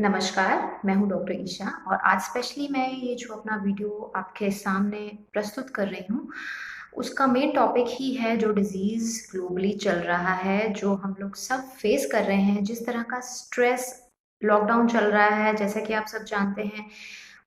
नमस्कार, मैं हूँ डॉक्टर ईशा और आज स्पेशली मैं ये जो अपना वीडियो आपके सामने प्रस्तुत कर रही हूँ, उसका मेन टॉपिक ही है जो डिज़ीज़ ग्लोबली चल रहा है, जो हम लोग सब फेस कर रहे हैं, जिस तरह का स्ट्रेस लॉकडाउन चल रहा है, जैसा कि आप सब जानते हैं,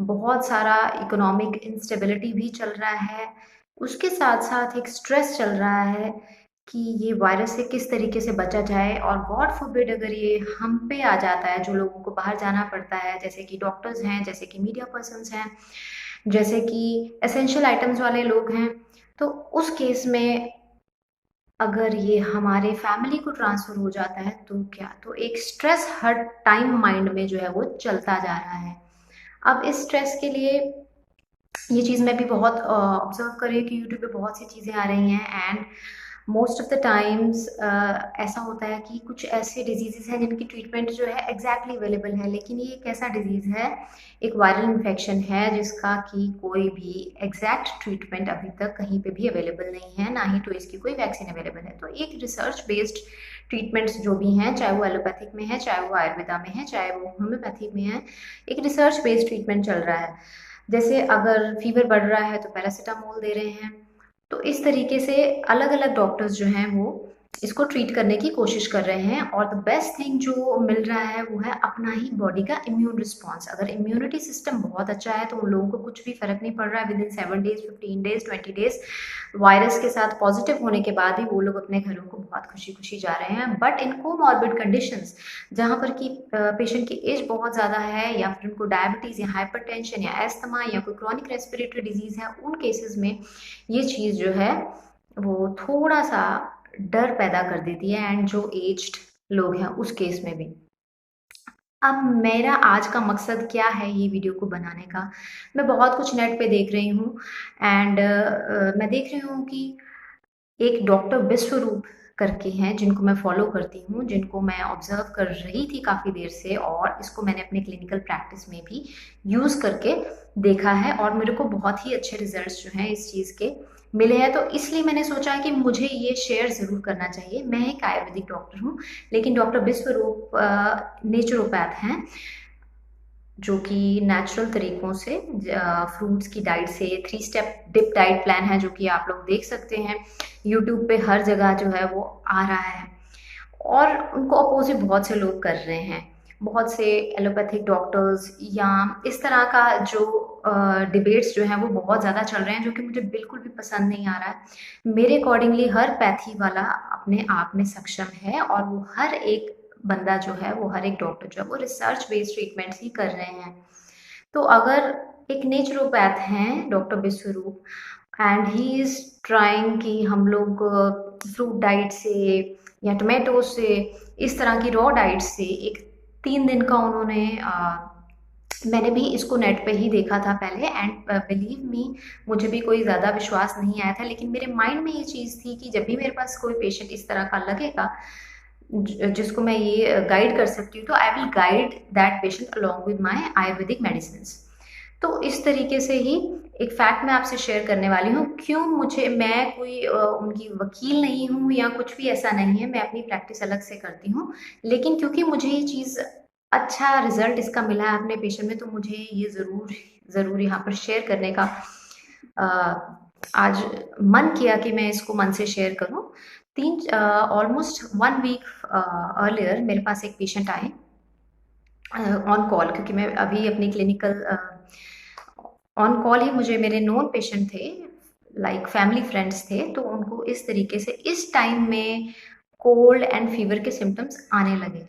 बहुत सारा इकोनॉमिक इंस्टेबिलिटी भी चल रहा है। उसके साथ-साथ एक स्ट्रेस चल रहा है कि ये वायरस से किस तरीके से बचा जाए और गॉड फ़ॉरबिड अगर ये हम पे आ जाता है, जो लोगों को बाहर जाना पड़ता है, जैसे कि डॉक्टर्स हैं, जैसे कि मीडिया पर्सन्स हैं, जैसे कि एसेंशियल आइटम्स वाले लोग हैं, तो उस केस में अगर ये हमारे फैमिली को ट्रांसफ़र हो जाता है तो क्या? तो एक स्ट्रेस हर टाइम माइंड में जो है वो चलता जा रहा है। अब इस स्ट्रेस के लिए ये चीज़ मैं भी बहुत ऑब्ज़र्व कर रही हूँ कि यूट्यूब पे बहुत सी चीज़ें आ रही हैं and most of the times ऐसा होता है कि कुछ ऐसे डिजीज़ेज़ हैं जिनकी ट्रीटमेंट जो है एग्जैक्टली अवेलेबल है, लेकिन ये एक ऐसा डिजीज़ है, एक वायरल इन्फेक्शन है जिसका कि कोई भी एग्जैक्ट ट्रीटमेंट अभी तक कहीं पे भी अवेलेबल नहीं है, ना ही तो इसकी कोई वैक्सीन अवेलेबल है। तो एक रिसर्च बेस्ड ट्रीटमेंट्स जो भी हैं, चाहे वो एलोपैथिक में है, चाहे वो आयुर्वेदा में है, चाहे वो होम्योपैथिक में है, एक रिसर्च बेस्ड ट्रीटमेंट चल रहा है। जैसे अगर फीवर बढ़ रहा है तो पैरासिटामोल दे रहे हैं। तो इस तरीके से अलग-अलग डॉक्टर्स जो हैं वो इसको ट्रीट करने की कोशिश कर रहे हैं और द बेस्ट थिंग जो मिल रहा है वो है अपना ही बॉडी का इम्यून रिस्पॉन्स। अगर इम्यूनिटी सिस्टम बहुत अच्छा है तो उन लोगों को कुछ भी फ़र्क नहीं पड़ रहा है, within 7 days, 15 days, 20 days virus के साथ पॉजिटिव होने के बाद ही वो लोग अपने घरों को बहुत खुशी-खुशी जा रहे हैं। बट इन कोमॉर्बिड कंडीशंस जहाँ पर कि पेशेंट की एज बहुत ज़्यादा है या फिर उनको डायबिटीज़ या हाइपरटेंशन या अस्थमा या कोई क्रॉनिक रेस्पिरेटरी डिज़ीज़ है, उन केसेस में ये चीज़ जो है वो थोड़ा-सा डर पैदा कर देती है एंड जो एज्ड लोग हैं उस केस में भी। अब मेरा आज का मकसद क्या है ये वीडियो को बनाने का? मैं बहुत कुछ नेट पे देख रही हूँ एंड मैं देख रही हूँ कि एक डॉक्टर विश्वरूप करके हैं जिनको मैं फ़ॉलो करती हूँ, जिनको मैं ऑब्ज़र्व कर रही थी काफ़ी देर से और इसको मैंने अपने क्लिनिकल प्रैक्टिस में भी यूज़ करके देखा है और मेरे को बहुत ही अच्छे रिज़ल्ट्स जो हैं इस चीज़ के मिले हैं। तो इसलिए मैंने सोचा है कि मुझे ये शेयर ज़रूर करना चाहिए। मैं एक आयुर्वेदिक डॉक्टर हूँ, लेकिन डॉक्टर विश्वरूप नेचुरोपैथ हैं। जो कि नेचुरल तरीकों से फ्रूट्स की डाइट से 3 स्टेप डिप डाइट प्लान है जो कि आप लोग देख सकते हैं। यूट्यूब पे हर जगह जो है वो आ रहा है और उनको अपोज़िट बहुत से लोग कर रहे हैं। बहुत से एलोपैथिक डॉक्टर्स या इस तरह का जो डिबेट्स जो हैं वो बहुत ज़्यादा चल रहे हैं जो कि मुझे बिल्कुल भी पसंद नहीं आ रहा है। मेरे अकॉर्डिंगली हर पैथी वाला अपने आप में सक्षम है और वो हर एक बंदा जो है वो हर एक डॉक्टर जो है वो रिसर्च बेस्ड ट्रीटमेंट्स ही कर रहे हैं। तो अगर एक नेचुरोपैथ हैं doctor Vishwaroop and he is trying कि हम लोग फ्रूट डाइट से या टोमेटो से इस तरह की रॉ डाइट से एक 3 दिन का उन्होंने मैंने भी इसको नेट पे ही देखा था पहले एंड बिलीव मी मुझे भी कोई ज़्यादा विश्वास नहीं आया था, लेकिन मेरे माइंड में ये चीज़ थी कि जब भी मेरे पास कोई पेशेंट इस तरह का लगेगा जिसको मैं ये गाइड कर सकती हूँ तो I will guide that patient along with my Ayurvedic medicines. तो इस तरीके से ही एक फैक्ट मैं आपसे शेयर करने वाली हूँ। क्यों मुझे मैं कोई उनकी वकील नहीं हूँ या कुछ भी ऐसा नहीं है, मैं अपनी प्रैक्टिस अलग से करती हूँ। लेकिन क्योंकि मुझे ये चीज़ अच्छा रिज़ल्ट इसका मिला है अपने पेशेंट में तो मुझे ये ज़रूर यहाँ पर शेयर करने का अ, आज मन किया कि मैं इसको मन से शेयर करूँ। ऑलमोस्ट 1 वीक अर्लियर मेरे पास एक पेशेंट आए ऑन कॉल क्योंकि मैं अभी अपनी क्लिनिकल ऑन कॉल ही मुझे मेरे नोन पेशेंट थे, लाइक फैमिली फ्रेंड्स थे, तो उनको इस तरीके से इस टाइम में कोल्ड एंड फीवर के सिम्पटम्स आने लगे।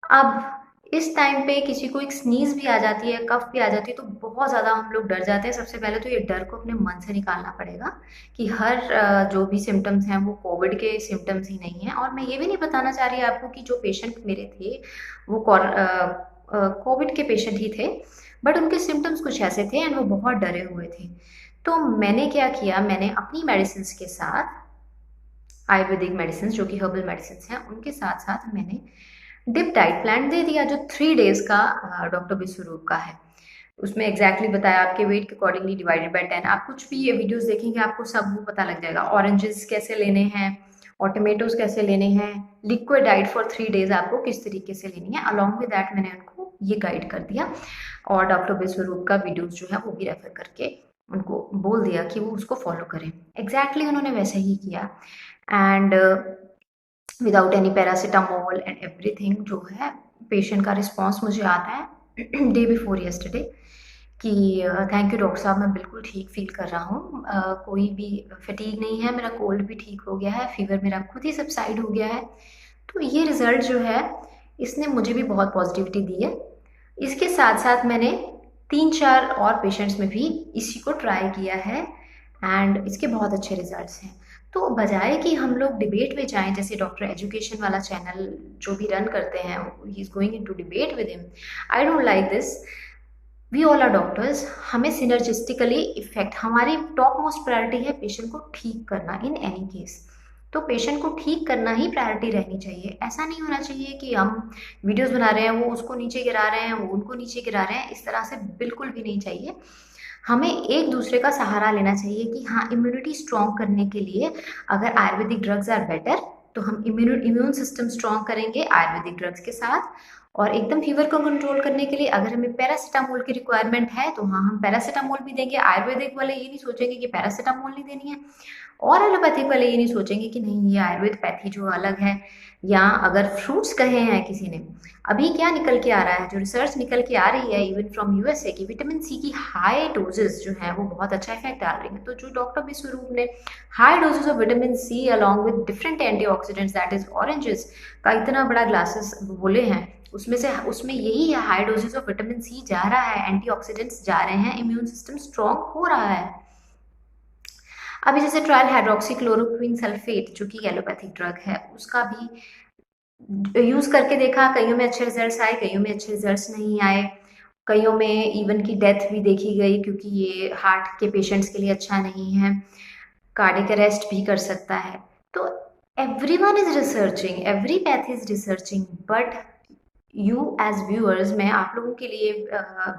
अब इस टाइम पे किसी को एक स्नीज़ भी आ जाती है, कफ़ भी आ जाती है, तो बहुत ज़्यादा हम लोग डर जाते हैं। सबसे पहले तो ये डर को अपने मन से निकालना पड़ेगा कि हर जो भी सिम्पटम्स हैं, वो कोविड के सिम्पटम्स ही नहीं हैं और मैं ये भी नहीं बताना चाह रही आपको कि जो पेशेंट मेरे थे, वो कोविड के पेशेंट ही थे, बट उनके सिम्पटम्स कुछ ऐसे थे एंड वो बहुत डरे हुए थे। तो मैंने क्या किया, मैंने अपनी मेडिसिन्स के साथ आयुर्वेदिक मेडिसिन्स जो कि हर्बल मेडिसिन्स हैं, उनके साथ-साथ मैंने डिप डाइट प्लान दे दिया जो 3 डेज़ का डॉक्टर विश्वरूप का है। उसमें एग्ज़ैक्टली बताया आपके वेट के अकॉर्डिंगली डिवाइडेड बाय 10 आप कुछ भी ये वीडियोज़ देखेंगे आपको सब वो पता लग जाएगा। ऑरेंजेस कैसे लेने हैं और टोमेटोज़ कैसे लेने हैं, लिक्विड डाइट फॉर 3 डेज़ आपको किस तरीके से लेनी है। अलोंग विद दैट मैंने उनको ये गाइड कर दिया और डॉक्टर विश्वरूप का वीडियोस जो है वो भी रेफर करके उनको बोल दिया कि वो उसको फॉलो करें। एग्जैक्टली उन्होंने वैसे ही किया and without any paracetamol and everything जो है पेशेंट का रिस्पॉन्स मुझे आता है डे बिफोर यस्टरडे कि थैंक यू डॉक्टर साहब, मैं बिल्कुल ठीक फील कर रहा हूँ, कोई भी फटीग नहीं है, मेरा कोल्ड भी ठीक हो गया है, फीवर मेरा खुद ही सबसाइड हो गया है। तो ये रिज़ल्ट जो है इसने मुझे भी बहुत पॉजिटिविटी दी है। इसके साथ साथ मैंने 3-4 और पेशेंट्स में भी इसी को ट्राई किया है एंड इसके बहुत अच्छे रिजल्ट्स हैं। तो बजाय कि हम लोग डिबेट में जाएं, जैसे डॉक्टर एजुकेशन वाला चैनल जो भी रन करते हैं, he is going into debate with him, I don't like this. We all are doctors, हमें सिनर्जिस्टिकली इफेक्ट, हमारी टॉप मोस्ट प्रायोरिटी है पेशेंट को ठीक करना इन एनी केस। तो पेशेंट को ठीक करना ही प्रायोरिटी रहनी चाहिए। ऐसा नहीं होना चाहिए कि हम वीडियोस बना रहे हैं, वो उसको नीचे गिरा रहे हैं, वो उनको नीचे गिरा रहे हैं, इस तरह से बिल्कुल भी नहीं चाहिए। हमें एक दूसरे का सहारा लेना चाहिए कि हाँ, इम्यूनिटी स्ट्रॉन्ग करने के लिए अगर आयुर्वेदिक ड्रग्स आर बेटर तो हम इम्यून सिस्टम स्ट्रॉन्ग करेंगे आयुर्वेदिक ड्रग्स के साथ। और एकदम फीवर को कंट्रोल करने के लिए अगर हमें पैरासीटामोल की रिक्वायरमेंट है तो हाँ, हम पैरासीटामोल भी देंगे। आयुर्वेदिक वाले ये नहीं सोचेंगे कि पैरासीटामोल नहीं देनी है, और एलोपैथिक वाले ये नहीं सोचेंगे कि नहीं, ये आयुर्वेद पैथी जो अलग है। या अगर फ्रूट्स कहे हैं किसी ने, अभी क्या निकल के आ रहा है, जो रिसर्च निकल के आ रही है इवन फ्रॉम यूएसए की, विटामिन सी की हाई डोजेस जो है वो बहुत अच्छा इफेक्ट डाल रही है। तो जो डॉक्टर विश्वरूप ने high doses of vitamin C along with different antioxidants that is oranges का इतना बड़ा ग्लासेस बोले हैं, उसमें यही है, high doses of vitamin C जा रहा है, एंटीऑक्सीडेंट्स जा रहे हैं, इम्यून सिस्टम स्ट्रॉन्ग हो रहा है। अभी जैसे ट्रायल हाइड्रोक्सीक्लोरोक्वीन सल्फेट जो कि एलोपैथिक ड्रग है, उसका भी यूज करके देखा, कईयों में अच्छे रिजल्ट्स आए, कईयों में अच्छे रिजल्ट्स नहीं आए, कईयों में इवन की डेथ भी देखी गई क्योंकि ये हार्ट के पेशेंट्स के लिए अच्छा नहीं है, कार्डियक अरेस्ट भी कर सकता है। तो everyone is researching, every path is researching, but you as viewers, मैं आप लोगों के लिए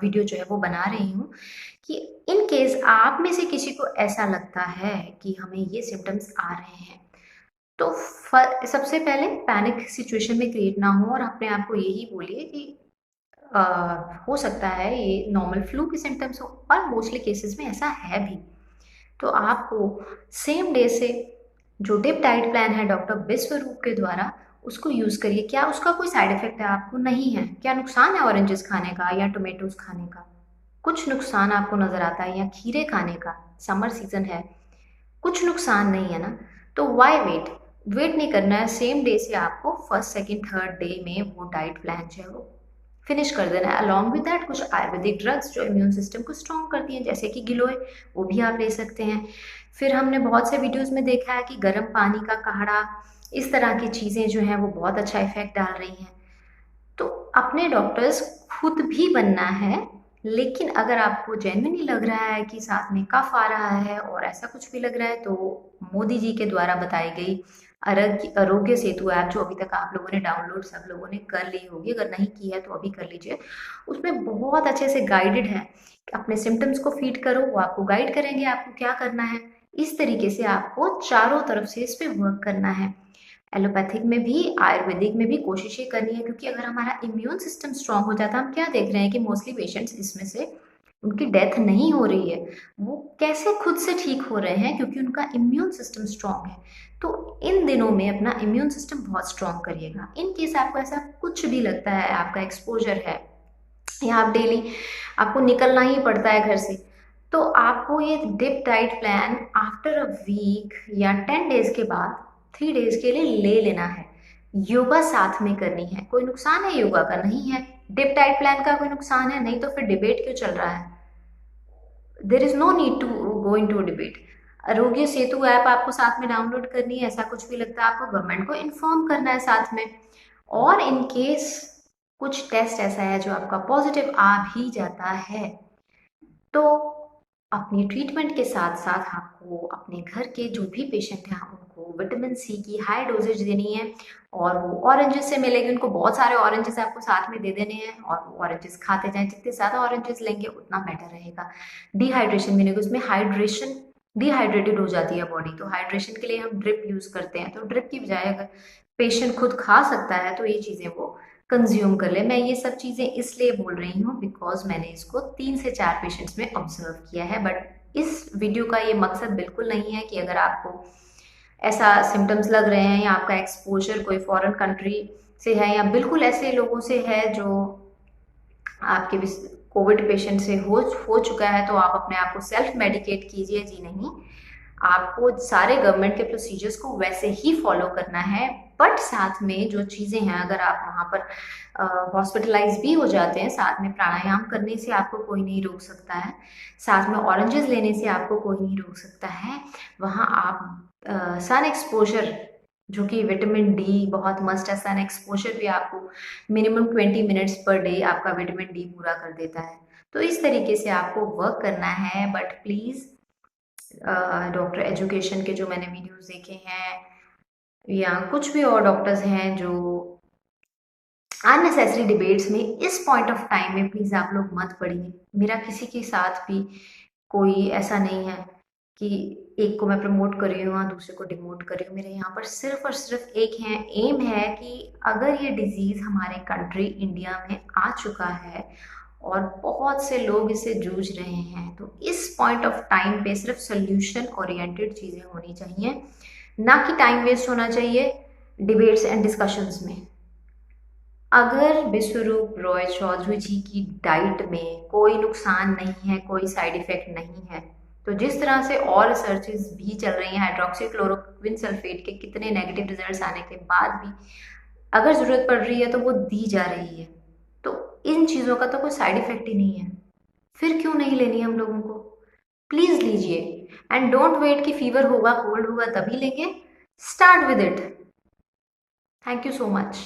वीडियो जो है वो बना रही हूँ कि इन केस आप में से किसी को ऐसा लगता है कि हमें ये सिम्टम्स आ रहे हैं, तो सबसे पहले पैनिक सिचुएशन में क्रिएट ना हो और अपने आप को यही बोलिए कि हो सकता है ये नॉर्मल फ्लू के सिम्टम्स हो, और मोस्टली केसेस में ऐसा है भी। तो आपको सेम डे से जो डिप डाइट प्लान है डॉक्टर विश्वरूप के द्वारा, उसको यूज़ करिए। क्या उसका कोई साइड इफेक्ट है? आपको नहीं है। क्या नुकसान है ऑरेंजेस खाने का या टोमेटोज खाने का? कुछ नुकसान आपको नजर आता है? या खीरे खाने का, समर सीजन है, कुछ नुकसान नहीं है ना? तो वाई वेट नहीं करना है, सेम डे से आपको फर्स्ट सेकेंड थर्ड डे में वो डाइट प्लान जो है वो फिनिश कर देना है। अलॉन्ग विद दैट कुछ आयुर्वेदिक ड्रग्स जो इम्यून सिस्टम को स्ट्रॉन्ग करती हैं, जैसे कि गिलोय, वो भी आप ले सकते हैं। फिर हमने बहुत से वीडियोस में देखा है कि गर्म पानी का काढ़ा, इस तरह की चीज़ें जो हैं वो बहुत अच्छा इफेक्ट डाल रही हैं। तो अपने डॉक्टर्स खुद भी बनना है, लेकिन अगर आपको जेन्युइनली लग रहा है कि साथ में कफ आ रहा है और ऐसा कुछ भी लग रहा है, तो मोदी जी के द्वारा बताई गई आरोग्य सेतु ऐप, जो अभी तक आप लोगों ने डाउनलोड सब लोगों ने कर ली होगी, अगर नहीं की है तो अभी कर लीजिए। उसमें बहुत अच्छे से गाइडेड है, अपने सिम्टम्स को फीड करो, वो आपको गाइड करेंगे आपको क्या करना है। इस तरीके से आपको चारों तरफ से इस पे वर्क करना है। एलोपैथिक में भी, आयुर्वेदिक में भी कोशिश ये करनी है, क्योंकि अगर हमारा इम्यून सिस्टम स्ट्रांग हो जाता है, हम क्या देख रहे हैं कि मोस्टली पेशेंट्स इसमें से उनकी डेथ नहीं हो रही है, वो कैसे खुद से ठीक हो रहे हैं, क्योंकि उनका इम्यून सिस्टम स्ट्रांग है। तो इन दिनों में अपना इम्यून सिस्टम बहुत स्ट्रांग करिएगा। इन केस आपको ऐसा कुछ भी लगता है, आपका एक्सपोजर है या आप डेली आपको निकलना ही पड़ता है घर से, तो आपको ये dip diet plan after a week या 10 डेज के बाद 3 डेज के लिए ले लेना है। योगा साथ में करनी है। कोई नुकसान है योगा का? नहीं है। डिप डाइट प्लान का कोई नुकसान है? नहीं। तो फिर डिबेट क्यों चल रहा है? There is no need to go into debate. Aarogya Setu app आपको साथ में डाउनलोड करनी है, ऐसा कुछ भी लगता है आपको गवर्नमेंट को इन्फॉर्म करना है साथ में। और इन केस कुछ टेस्ट ऐसा है जो आपका पॉजिटिव आ भी जाता है, तो अपनी ट्रीटमेंट के साथ साथ आपको अपने घर के जो भी पेशेंट हैं उनको विटामिन सी की हाई डोजेज देनी है, और वो ऑरेंजेस से मिलेगी, उनको बहुत सारे ऑरेंजेस आपको साथ में दे देने हैं, और वो ऑरेंजेस खाते जाएं। जितने ज़्यादा ऑरेंजेस लेंगे उतना बेटर रहेगा। डिहाइड्रेशन भी नहीं, उसमें हाइड्रेशन, डिहाइड्रेटेड हो जाती है बॉडी, तो हाइड्रेशन के लिए हम ड्रिप यूज़ करते हैं। तो ड्रिप की बजाय अगर पेशेंट खुद खा सकता है तो ये चीज़ें वो कंज्यूम कर ले। मैं ये सब चीज़ें इसलिए बोल रही हूँ बिकॉज मैंने इसको 3 से 4 पेशेंट्स में ऑब्जर्व किया है। बट इस वीडियो का ये मकसद बिल्कुल नहीं है कि अगर आपको ऐसा सिम्टम्स लग रहे हैं या आपका एक्सपोजर कोई फॉरेन कंट्री से है या बिल्कुल ऐसे लोगों से है जो आपके कोविड पेशेंट से हो चुका है, तो आप अपने आप को सेल्फ मेडिकेट कीजिए। जी नहीं, आपको सारे गवर्नमेंट के प्रोसीजर्स को वैसे ही फॉलो करना है। बट साथ में जो चीज़ें हैं, अगर आप वहाँ पर हॉस्पिटलाइज भी हो जाते हैं, साथ में प्राणायाम करने से आपको कोई नहीं रोक सकता है, साथ में ऑरेंजेस लेने से आपको कोई नहीं रोक सकता है। वहाँ आप सन एक्सपोजर, जो कि विटामिन डी बहुत मस्ट है, सन एक्सपोजर भी आपको मिनिमम 20 मिनट्स पर डे आपका विटामिन डी पूरा कर देता है। तो इस तरीके से आपको वर्क करना है। बट प्लीज़ डॉक्टर एजुकेशन के जो मैंने वीडियोस देखे हैं या कुछ भी और डॉक्टर्स हैं जो अननेसेसरी डिबेट्स में इस पॉइंट ऑफ टाइम में प्लीज़ आप लोग मत पढ़िए। मेरा किसी के साथ भी कोई ऐसा नहीं है कि एक को मैं प्रमोट कर रही हूँ और दूसरे को डिमोट कर रही हूँ। मेरे यहाँ पर सिर्फ और सिर्फ एक है एम है कि अगर ये डिजीज़ हमारे कंट्री इंडिया में आ चुका है और बहुत से लोग इससे जूझ रहे हैं, तो इस पॉइंट ऑफ टाइम पे सिर्फ सोल्यूशन ओरिएंटेड चीज़ें होनी चाहिए, ना कि टाइम वेस्ट होना चाहिए डिबेट्स एंड डिस्कशंस में। अगर विश्वरूप रॉय चौधरी जी की डाइट में कोई नुकसान नहीं है, कोई साइड इफेक्ट नहीं है, तो जिस तरह से और रिसर्चेज भी चल रही हैं, हाइड्रोक्सी क्लोरोक्विन सल्फेट के कितने नेगेटिव रिजल्ट्स आने के बाद भी अगर ज़रूरत पड़ रही है तो वो दी जा रही है, तो इन चीज़ों का तो कोई साइड इफेक्ट ही नहीं है, फिर क्यों नहीं लेनी हम लोगों को? प्लीज़ लीजिए। एंड डोंट वेट कि फीवर होगा, कोल्ड होगा तभी लेंगे। Start with it. Thank you so much.